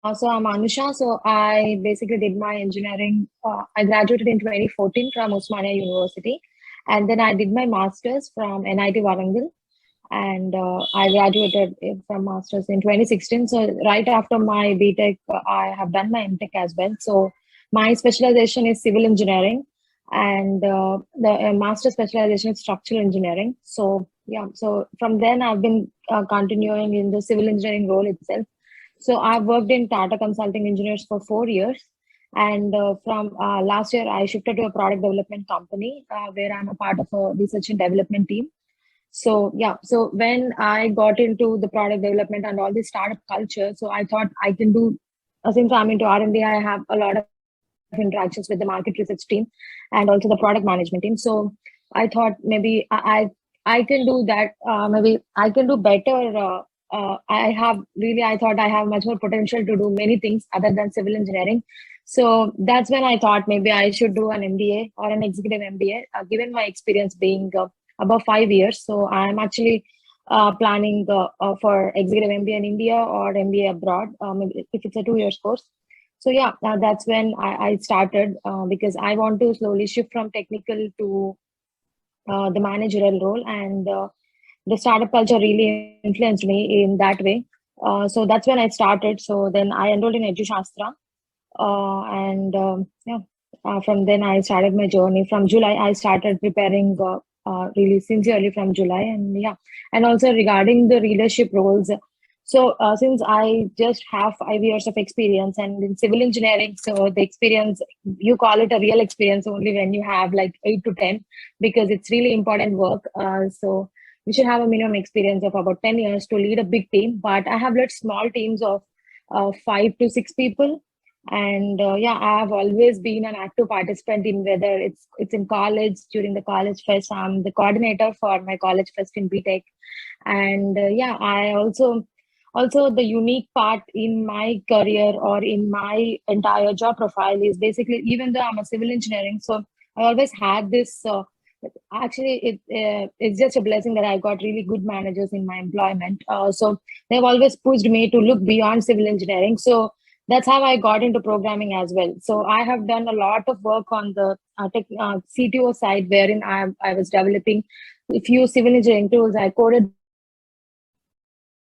So I'm Anusha. So I basically did my engineering. I graduated in 2014 from Osmania University, and then I did my masters from NIT Warangal, and I graduated from masters in 2016. So right after my BTech, I have done my MTech as well. So my specialization is civil engineering, and the master specialization is structural engineering. So yeah, so from then I've been continuing in the civil engineering role itself. So I've worked in Tata Consulting Engineers for 4 years. And from last year, I shifted to a product development company where I'm a part of a research and development team. So yeah, so when I got into the product development and all this startup culture, so I thought I can do, since I'm into R&D, I have a lot of interactions with the market research team and also the product management team. So I thought maybe I can do that. Maybe I can do better. I thought I have much more potential to do many things other than civil engineering. So that's when I thought maybe I should do an MBA or an executive MBA, given my experience being above 5 years. So I'm actually planning for executive MBA in India or MBA abroad, maybe if it's a 2 years course. So yeah, that's when I started because I want to slowly shift from technical to the managerial role, and the startup culture really influenced me in that way. So that's when I started. So then I enrolled in EduShastra, and yeah, from then I started my journey. From July, I started preparing really sincerely from July, and yeah, and also regarding the leadership roles. So since I just have 5 years of experience and in civil engineering, so the experience, you call it a real experience only when you have like 8 to 10, because it's really important work. So we should have a minimum experience of about 10 years to lead a big team. But I have led small teams of 5 to 6 people, and yeah, I have always been an active participant in whether it's in college. During the college fest, I'm the coordinator for my college fest in BTech. And yeah, I also the unique part in my career or in my entire job profile is basically, even though I'm a civil engineering, so I always had this actually it's just a blessing that I got really good managers in my employment. So they've always pushed me to look beyond civil engineering. So that's how I got into programming as well. So I have done a lot of work on the CTO side, wherein I was developing a few civil engineering tools. I coded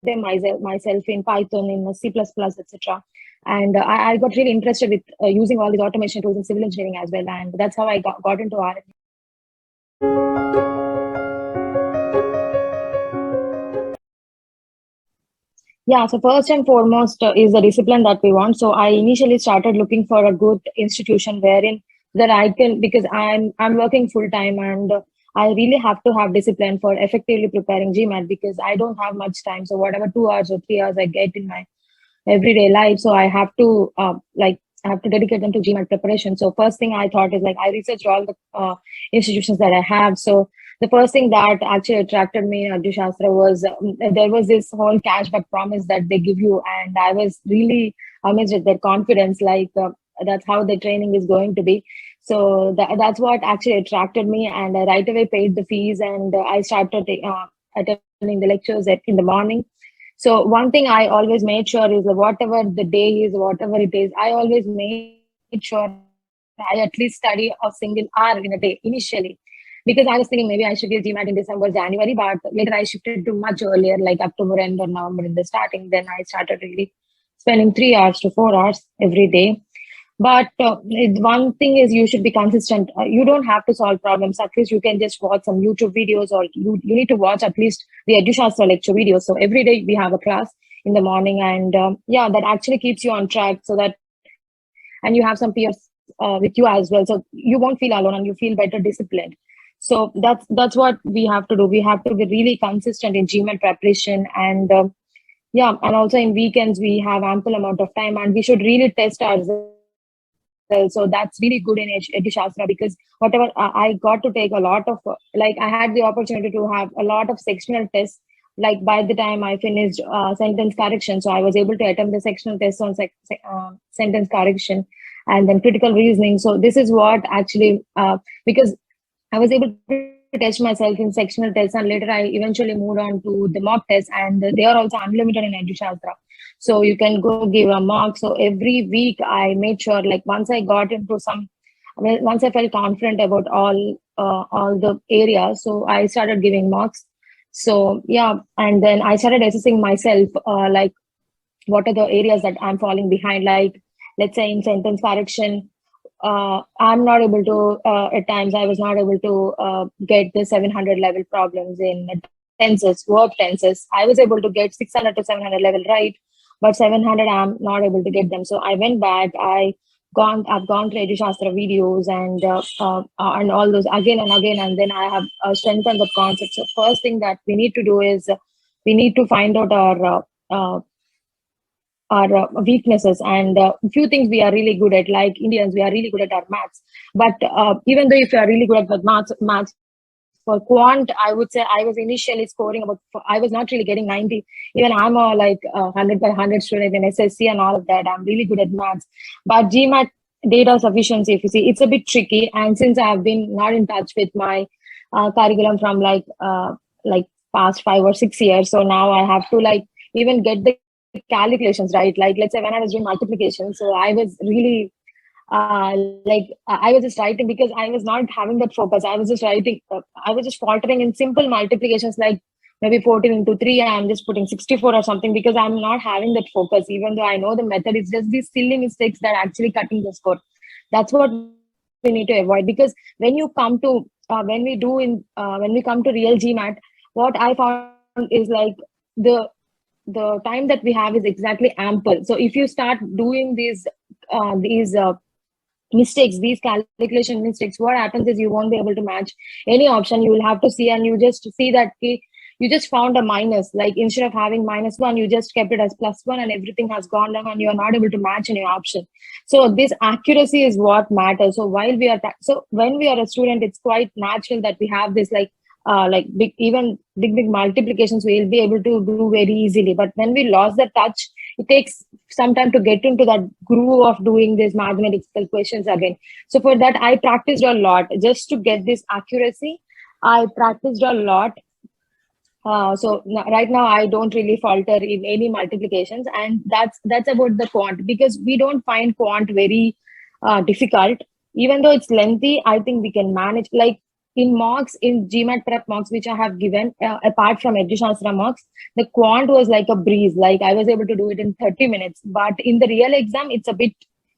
them myself in Python, in C++, etc. And I got really interested with using all these automation tools in civil engineering as well. And that's how I got into R&D. Yeah, so first and foremost is the discipline that we want. So I initially started looking for a good institution wherein that I can, because I'm working full time, and I really have to have discipline for effectively preparing GMAT, because I don't have much time. So whatever 2 hours or 3 hours I get in my everyday life, so I have to I have to dedicate them to GMAT preparation. So first thing I thought is, like, I researched all the institutions that I have. So the first thing that actually attracted me in EduShastra was there was this whole cashback promise that they give you, and I was really amazed at their confidence. Like that's how the training is going to be. So that's what actually attracted me, and I right away paid the fees, and I started attending the lectures in the morning. So one thing I always made sure is that whatever the day is, whatever it is, I always made sure I at least study a single hour in a day initially, because I was thinking maybe I should give GMAT in December, January, but later I shifted to much earlier, like October end or November in the starting. Then I started really spending 3 hours to 4 hours every day. But one thing is, you should be consistent. You don't have to solve problems. At least you can just watch some YouTube videos, or you need to watch at least the EduShastra lecture videos. So every day we have a class in the morning, and yeah, that actually keeps you on track. So that, and you have some peers with you as well, so you won't feel alone and you feel better disciplined. So that's what we have to do. We have to be really consistent in GMAT preparation, and yeah, and also in weekends we have ample amount of time, and we should really test ourselves. So that's really good in EduShastra, because whatever I got to take a lot of, like, I had the opportunity to have a lot of sectional tests. Like by the time I finished sentence correction, so I was able to attempt the sectional test on sentence correction, and then critical reasoning. So this is what actually, because I was able to test myself in sectional tests, and later I eventually moved on to the mock tests, and they are also unlimited in EduShastra. So you can go give a mock. So every week I made sure, like once I got into once I felt confident about all the areas, so I started giving mocks. So yeah, and then I started assessing myself, like what are the areas that I'm falling behind. Like let's say in sentence correction, I'm not able to, at times I was not able to get the 700 level problems in tenses, verb tenses. I was able to get 600 to 700 level right, but 700 I'm not able to get them. So I went back, I've gone through EduShastra videos and all those again and again, and then I have strengthened the concept. So first thing that we need to do is we need to find out our weaknesses, and a few things we are really good at. Like Indians, we are really good at our maths, but even though if you are really good at the maths for quant, I would say I was initially scoring about, I was not really getting 90. Even I'm a 100 by 100 student in SSC and all of that. I'm really good at maths, but GMAT data sufficiency, if you see, it's a bit tricky. And since I've been not in touch with my curriculum from like past 5 or 6 years, so now I have to even get the calculations right. Like let's say when I was doing multiplication, so I was really I was just writing because I was not having that focus. I was just writing, I was just faltering in simple multiplications, like maybe 14 into 3, I'm just putting 64 or something, because I'm not having that focus. Even though I know the method, it's just these silly mistakes that are actually cutting the score. That's what we need to avoid, because when you come to when we come to real GMAT, what I found is like the time that we have is exactly ample. So if you start doing these mistakes, these calculation mistakes, what happens is you won't be able to match any option. You will have to see, and you just see that you just found a minus. Like instead of having -1, you just kept it as +1, and everything has gone down, and you are not able to match any option. So this accuracy is what matters. So while we are when we are a student, it's quite natural that we have this big multiplications we'll be able to do very easily. But when we lost the touch, it takes some time to get into that groove of doing these mathematical questions again. So for that, I practiced a lot just to get this accuracy. I practiced a lot. So right now I don't really falter in any multiplications, and that's about the quant, because we don't find quant very difficult. Even though it's lengthy, I think we can manage. Like in mocks, in GMAT prep mocks, which I have given, apart from EduShastra mocks, the quant was like a breeze. Like I was able to do it in 30 minutes. But in the real exam, it's a bit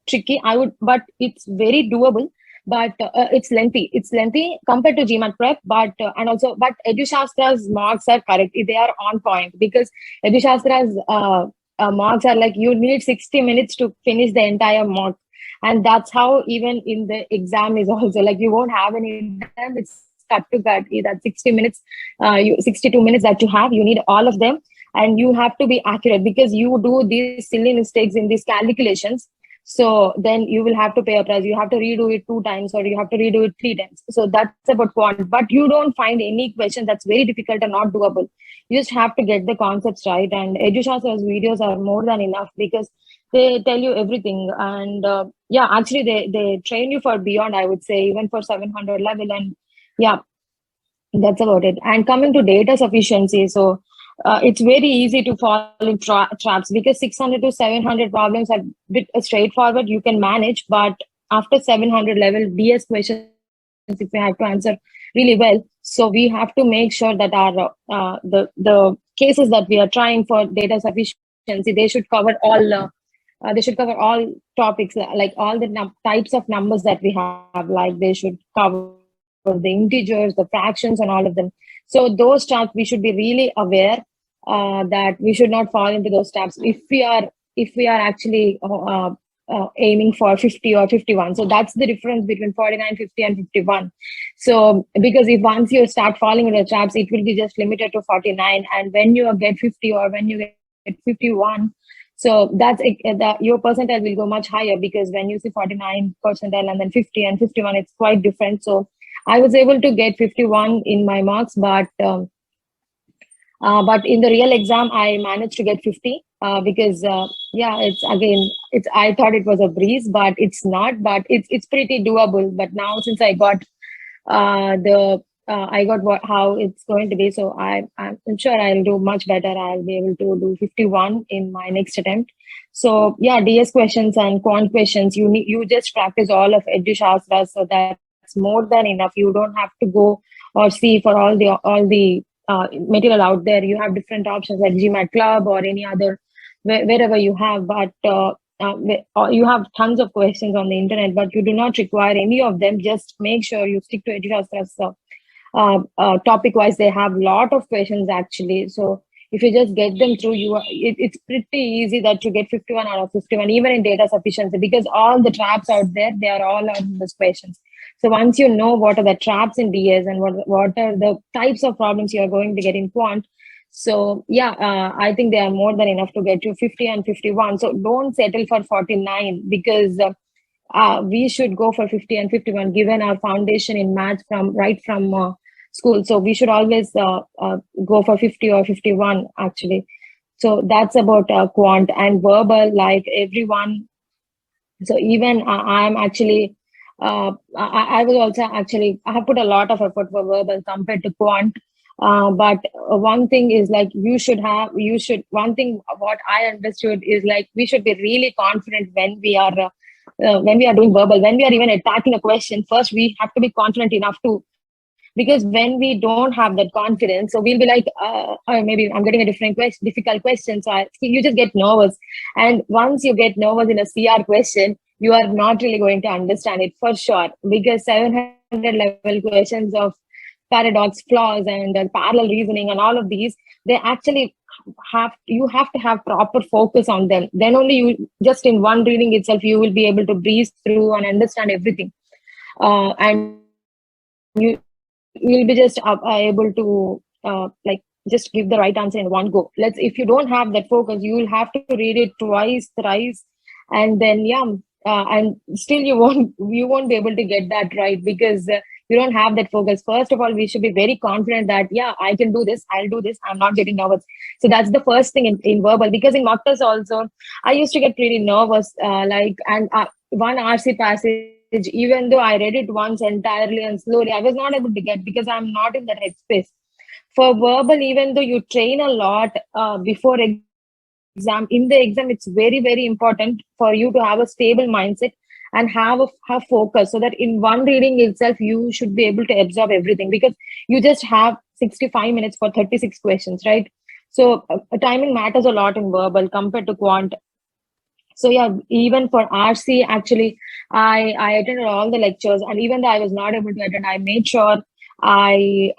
tricky. But it's very doable. But it's lengthy. It's lengthy compared to GMAT prep. But EduShastra's mocks are correct. They are on point, because EduShastra's mocks are like you need 60 minutes to finish the entire mock. And that's how even in the exam is also, like you won't have any time. It's cut to cut. That 60 minutes, 62 minutes that you have, you need all of them, and you have to be accurate, because you do these silly mistakes in these calculations. So then you will have to pay a price. You have to redo it 2 times, or you have to redo it 3 times. So that's about quant. But you don't find any question that's very difficult and not doable. You just have to get the concepts right. And EduShastra's videos are more than enough, because they tell you everything. And actually they train you for beyond, I would say, even for 700 level. And yeah, that's about it. And coming to data sufficiency, so it's very easy to fall in traps, because 600 to 700 problems are a bit straightforward. You can manage, but after 700 level DS questions, if we have to answer really well, so we have to make sure that our the cases that we are trying for data sufficiency, they should cover all topics, like all the types of numbers that we have. Like they should cover the integers, the fractions, and all of them. So those traps we should be really aware that we should not fall into those traps if we are actually aiming for 50 or 51. So that's the difference between 49, 50, and 51. So because if once you start falling into the traps, it will be just limited to 49, and when you get 50 or when you get 51, so that's your percentile will go much higher, because when you see 49 percentile and then 50 and 51, it's quite different. So I was able to get 51 in my marks, but in the real exam, I managed to get 50 because I thought it was a breeze, but it's not. But it's pretty doable. But now, since I got the I got how it's going to be. So I'm sure I'll do much better. I'll be able to do 51 in my next attempt. So yeah, DS questions and quant questions, you just practice all of EduShastra. So that's more than enough. You don't have to go or see for all the material out there. You have different options like GMAT Club or any other wherever you have, but you have tons of questions on the internet, but you do not require any of them. Just make sure you stick to EduShastra's topic wise. They have a lot of questions actually. So if you just get them through, it's pretty easy that you get 51 out of 51, even in data sufficiency, because all the traps out there, they are all on those questions. So once you know what are the traps in DS and what are the types of problems you are going to get in quant, so yeah, I think they are more than enough to get you 50 and 51. So don't settle for 49, because we should go for 50 and 51 given our foundation in math from school. So we should always go for 50 or 51 actually. So that's about quant and verbal, like everyone. So even I'm actually I was also actually, I have put a lot of effort for verbal compared to quant. But one thing is like one thing what I understood is like we should be really confident when we are doing verbal, when we are even attacking a question. First, we have to be confident enough to, because when we don't have that confidence, so we'll be like, maybe I'm getting a difficult question. So you just get nervous. And once you get nervous in a CR question, you are not really going to understand it for sure, because 700 level questions of paradox, flaws, and parallel reasoning and all of these, they actually you have to have proper focus on them. Then only you, just in one reading itself, you will be able to breeze through and understand everything. And you'll be just able to like just give the right answer in one go. If you don't have that focus, you will have to read it twice, thrice, and then and still you won't be able to get that right, because you don't have that focus. First of all, we should be very confident that I can do this, I'll do this, I'm not getting nervous. So that's the first thing in verbal, because in mock test also I used to get pretty nervous, and one RC passage, even though I read it once entirely and slowly, I was not able to get, because I'm not in that headspace. For verbal, even though you train a lot before exam, in the exam, it's very, very important for you to have a stable mindset and have focus, so that in one reading itself, you should be able to absorb everything, because you just have 65 minutes for 36 questions, right? So timing matters a lot in verbal compared to quant. So yeah, even for RC, actually, I attended all the lectures, and even though I was not able to attend, I made sure I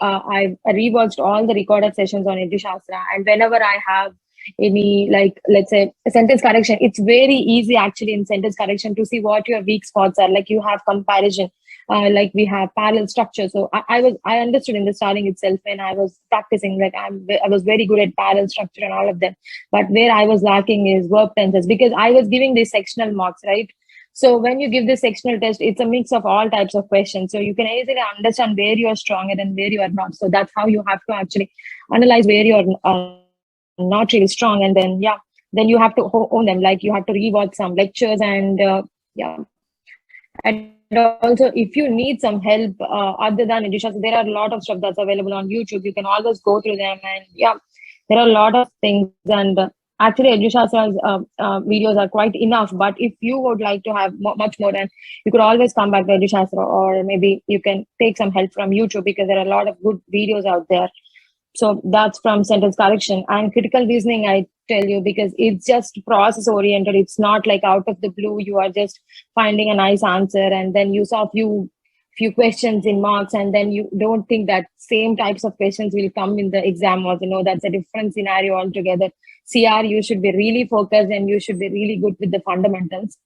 rewatched all the recorded sessions on EduShastra. And whenever I have any, like, let's say a sentence correction, it's very easy actually in sentence correction to see what your weak spots are. Like you have comparison, like we have parallel structure. So I understood in the starting itself when I was practicing, like I was very good at parallel structure and all of them. But where I was lacking is verb tenses, because I was giving these sectional marks, right? So when you give this sectional test, it's a mix of all types of questions. So you can easily understand where you are stronger and where you are not. So that's how you have to actually analyze where you are not really strong. And then, then you have to own them. Like you have to rewatch some lectures and And also, if you need some help other than EduShastra, there are a lot of stuff that's available on YouTube. You can always go through them, and there are a lot of things. And actually, EduShastra's videos are quite enough. But if you would like to have much more, then you could always come back to EduShastra, or maybe you can take some help from YouTube, because there are a lot of good videos out there. So that's from sentence correction. And critical reasoning, I tell you, because it's just process oriented. It's not like out of the blue you are just finding a nice answer and then you saw few questions in marks, and then you don't think that same types of questions will come in the exam. Also, that's a different scenario altogether. CR, you should be really focused and you should be really good with the fundamentals,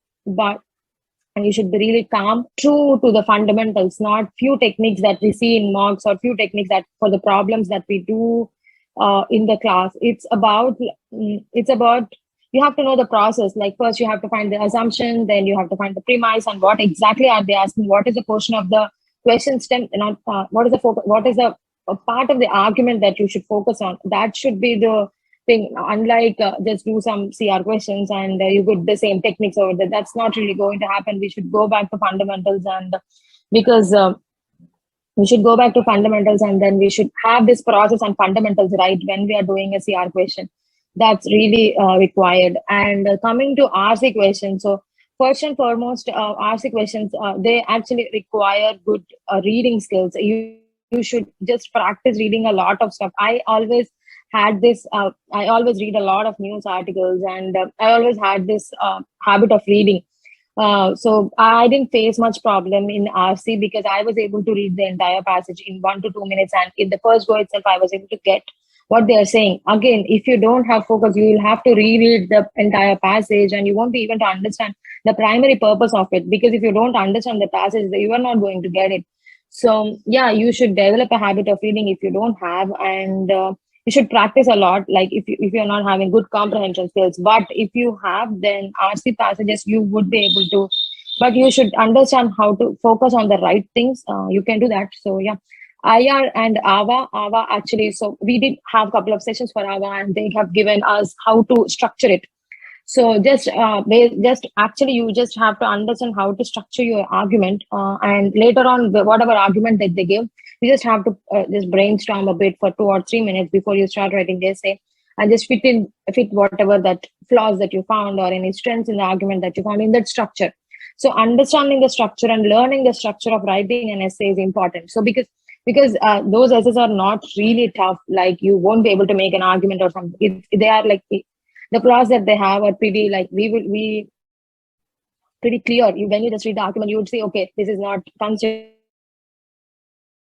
and you should be really calm, true to the fundamentals, not few techniques that we see in mocks or few techniques that for the problems that we do in the class. It's about you have to know the process. Like first you have to find the assumption, then you have to find the premise and what exactly are they asking, what is the portion of the question stem, not what is the part of the argument that you should focus on. That should be the thing, unlike just do some CR questions and you get the same techniques over there. That's not really going to happen. We should go back to fundamentals, and because we should go back to fundamentals, and then we should have this process and fundamentals right when we are doing a CR question. That's really required. And coming to RC questions, so first and foremost, RC questions, they actually require good reading skills. You should just practice reading a lot of stuff. I always had this, I always read a lot of news articles, and I always had this habit of reading. So I didn't face much problem in RC because I was able to read the entire passage in 1 to 2 minutes, and in the first go itself, I was able to get what they are saying. Again, if you don't have focus, you will have to reread the entire passage, and you won't be even to understand the primary purpose of it, because if you don't understand the passage, you are not going to get it. So yeah, you should develop a habit of reading if you don't have, and you should practice a lot. Like if you're not having good comprehension skills, but if you have, then RC passages you would be able to, but you should understand how to focus on the right things. You can do that. So yeah, IR and AVA actually, so we did have a couple of sessions for AVA, and they have given us how to structure it. So just actually you just have to understand how to structure your argument, and later on whatever argument that they give, you just have to just brainstorm a bit for 2 or 3 minutes before you start writing the essay, and just fit whatever that flaws that you found or any strengths in the argument that you found in that structure. So understanding the structure and learning the structure of writing an essay is important. So because those essays are not really tough, like you won't be able to make an argument or something. They are like the flaws that they have are pretty, like we pretty clear. When you just read the argument, you would say, okay, this is not considered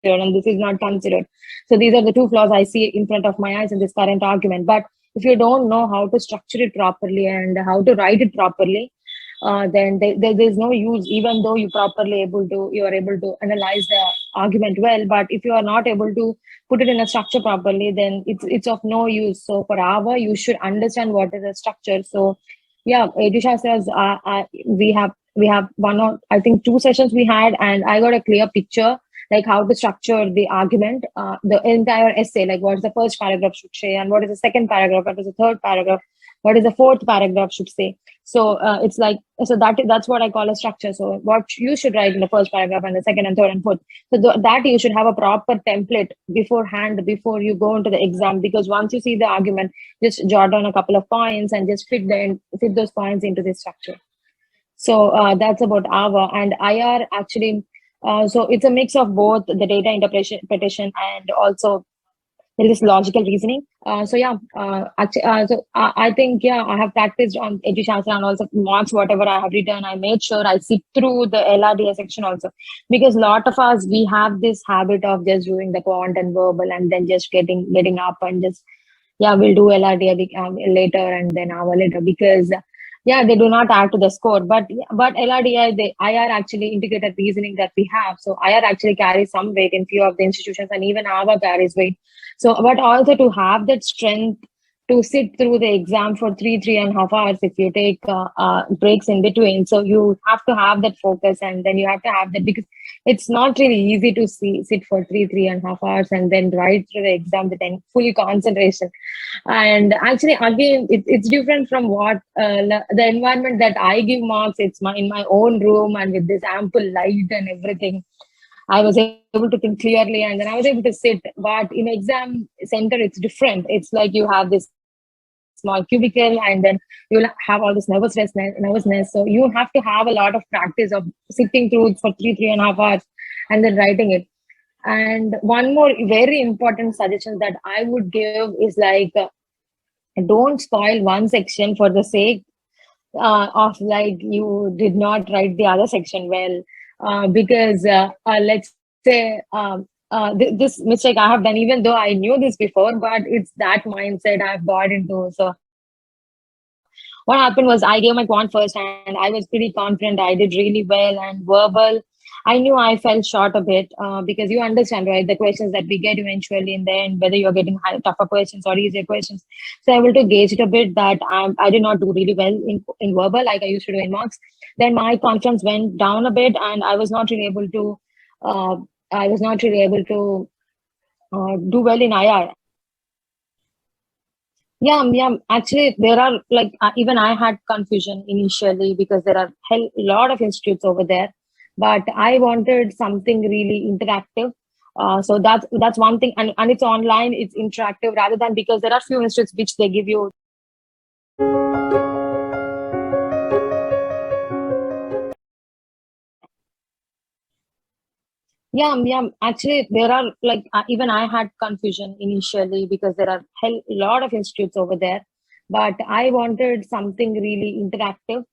and this is not considered. So these are the two flaws I see in front of my eyes in this current argument. But if you don't know how to structure it properly and how to write it properly, then there's no use, even though you are able to analyze the argument well. But if you are not able to put it in a structure properly, then it's of no use. So for AVA, you should understand what is the structure. So yeah, EduShastras, we have one or I think 2 sessions we had, and I got a clear picture like how to structure the argument, the entire essay, like what is the first paragraph should say, and what is the second paragraph, what is the third paragraph, what is the fourth paragraph should say. So it's like, so that's what I call a structure. So what you should write in the first paragraph and the second and third and fourth. So that you should have a proper template beforehand before you go into the exam, because once you see the argument, just jot down a couple of points and just fit those points into the structure. So that's about AVA. And IR actually, so it's a mix of both the data interpretation and also there is logical reasoning. So yeah, I think, yeah, I have practiced on EduShastra and also marks whatever I have written. I made sure I sit through the LRDA section also, because a lot of us, we have this habit of just doing the quant and verbal and then just getting up and just, yeah, we'll do LRDA later and then hour later, because yeah, they do not add to the score. But LRDI, the IR actually integrated reasoning that we have. So IR actually carries some weight in few of the institutions, and even AVA carries weight. So, but also to have that strength to sit through the exam for 3.5 hours if you take breaks in between. So you have to have that focus, and then you have to have that, because it's not really easy to sit for 3.5 hours and then write through the exam with full concentration. And actually, again, it's different from what the environment that I give marks. It's in my own room and with this ample light and everything. I was able to think clearly, and then I was able to sit. But in exam center, it's different. It's like you have this small cubicle, and then you'll have all this nervousness. So you have to have a lot of practice of sitting through for 3.5 hours and then writing it. And one more very important suggestion that I would give is like, don't spoil one section for the sake of like you did not write the other section well. Because let's say this mistake I have done, even though I knew this before, but it's that mindset I've got into. So what happened was I gave my quant first, and I was pretty confident I did really well. And verbal, I knew I fell short a bit, because you understand, right? The questions that we get eventually in the end, whether you're getting tougher questions or easier questions. So I able to gauge it a bit that I did not do really well in verbal like I used to do in marks. Then my confidence went down a bit, and I was not really able to do well in IR. Yeah. Actually, there are like even I had confusion initially, because there are a lot of institutes over there, but I wanted something really interactive. So that's one thing, and it's online, it's interactive, rather than, because there are few institutes which they give you. Yeah. Actually, there are like even I had confusion initially because there are a lot of institutes over there, but I wanted something really interactive.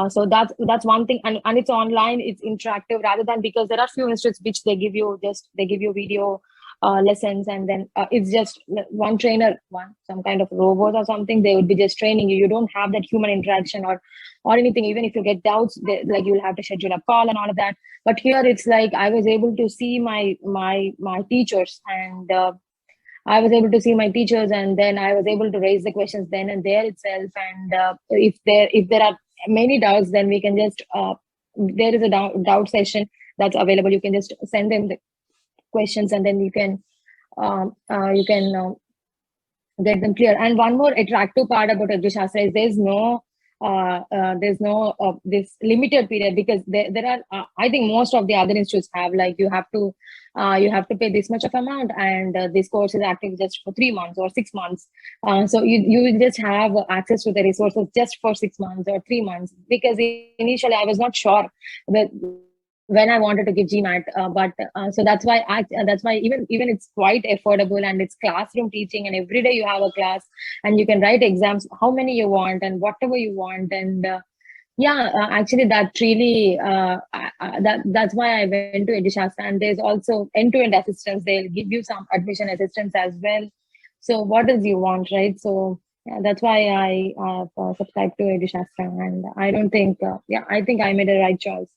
So that's one thing, and it's online, it's interactive, rather than, because there are few institutes which they give you video lessons, and then it's just one trainer, some kind of robot or something. They would be just training you. You don't have that human interaction or anything. Even if you get doubts, like you'll have to schedule a call and all of that. But here it's like I was able to see my teachers, and I was able to see my teachers, and then I was able to raise the questions then and there itself. And if there are many doubts, then we can just there is a doubt session that's available. You can just send them the questions, and then you can get them clear. And one more attractive part about EduShastra is there's no this limited period, because there are I think most of the other institutes have, like, you have to pay this much of amount, and this course is active just for 3 months or 6 months. So you will just have access to the resources just for 6 months or 3 months, because initially I was not sure that when I wanted to give GMAT, but so that's why even it's quite affordable, and it's classroom teaching, and every day you have a class, and you can write exams how many you want and whatever you want. And actually that really that's why I went to EduShastra. And there's also end-to-end assistance. They'll give you some admission assistance as well. So what does you want, right? So yeah, that's why I subscribed to EduShastra, and I don't think I think I made a right choice.